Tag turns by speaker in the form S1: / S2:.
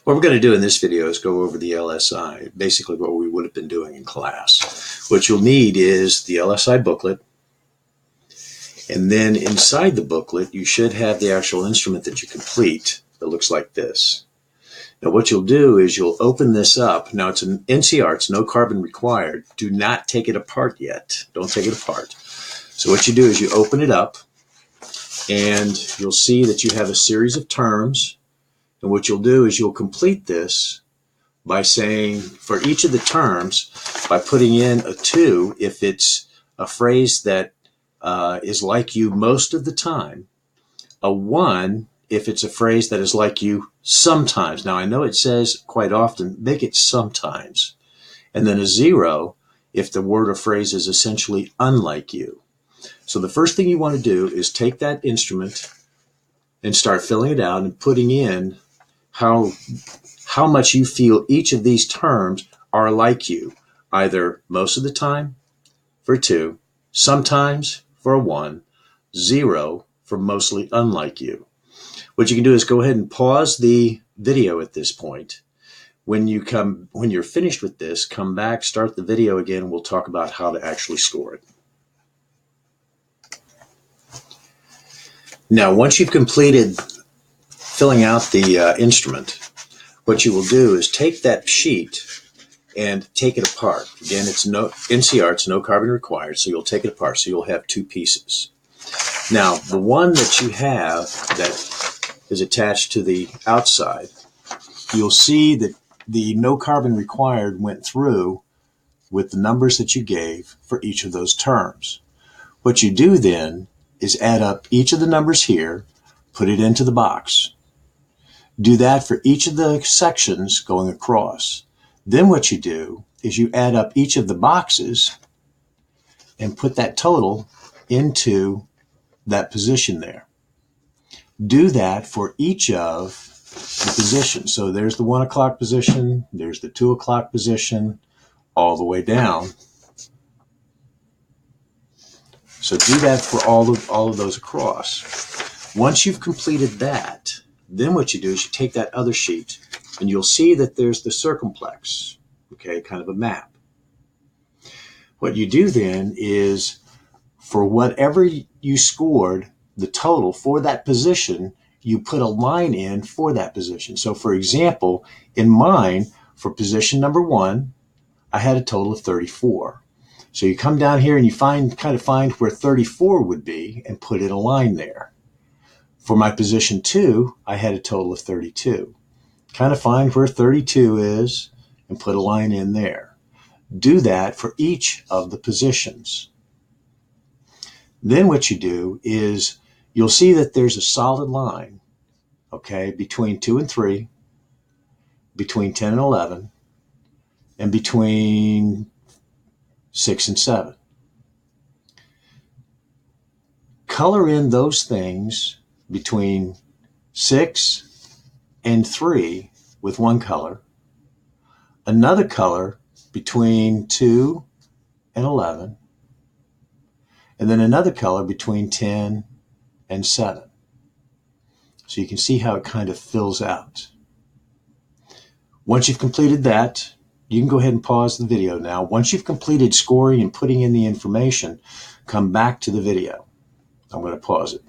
S1: What we're going to do in this video is go over the LSI, basically what we would have been doing in class. What you'll need is the LSI booklet, and then inside the booklet you should have the actual instrument that you complete that looks like this. Now what you'll do is you'll open this up. Now it's an NCR, it's no carbon required. Do not take it apart yet. Don't take it apart. So what you do is you open it up and you'll see that you have a series of terms. And what you'll do is you'll complete this by saying, for each of the terms, by putting in a 2 if it's a phrase that is like you most of the time, a 1 if it's a phrase that is like you sometimes. Now, I know it says quite often, make it sometimes. And then a 0 if the word or phrase is essentially unlike you. So the first thing you want to do is take that instrument and start filling it out and putting in how much you feel each of these terms are like you, either most of the time for 2, sometimes for a 1, 0 for mostly unlike you. What you can do is go ahead and pause the video at this point. When you're finished with this, come back, start the video again, and we'll talk about how to actually score it. Now, once you've completed filling out the instrument, what you will do is take that sheet and take it apart. Again, it's no NCR, it's no carbon required, so you'll take it apart. So you'll have 2 pieces. Now, the one that you have that is attached to the outside, you'll see that the no carbon required went through with the numbers that you gave for each of those terms. What you do then is add up each of the numbers here, put it into the box. Do that for each of the sections going across. Then what you do is you add up each of the boxes and put that total into that position there. Do that for each of the positions. So there's the 1 o'clock position, there's the 2 o'clock position, all the way down. So do that for all of those across. Once you've completed that, then what you do is you take that other sheet and you'll see that there's the circumplex, okay, kind of a map. What you do then is for whatever you scored, the total for that position, you put a line in for that position. So for example, in mine, for position number 1, I had a total of 34. So you come down here and you kind of find where 34 would be and put in a line there. For my position 2, I had a total of 32. Kind of find where 32 is and put a line in there. Do that for each of the positions. Then what you do is you'll see that there's a solid line, okay, between 2 and 3, between 10 and 11, and between 6 and 7. Color in those things between 6 and 3 with one color, another color between 2 and 11, and then another color between 10 and 7. So you can see how it kind of fills out. Once you've completed that, you can go ahead and pause the video now. Once you've completed scoring and putting in the information, come back to the video. I'm going to pause it.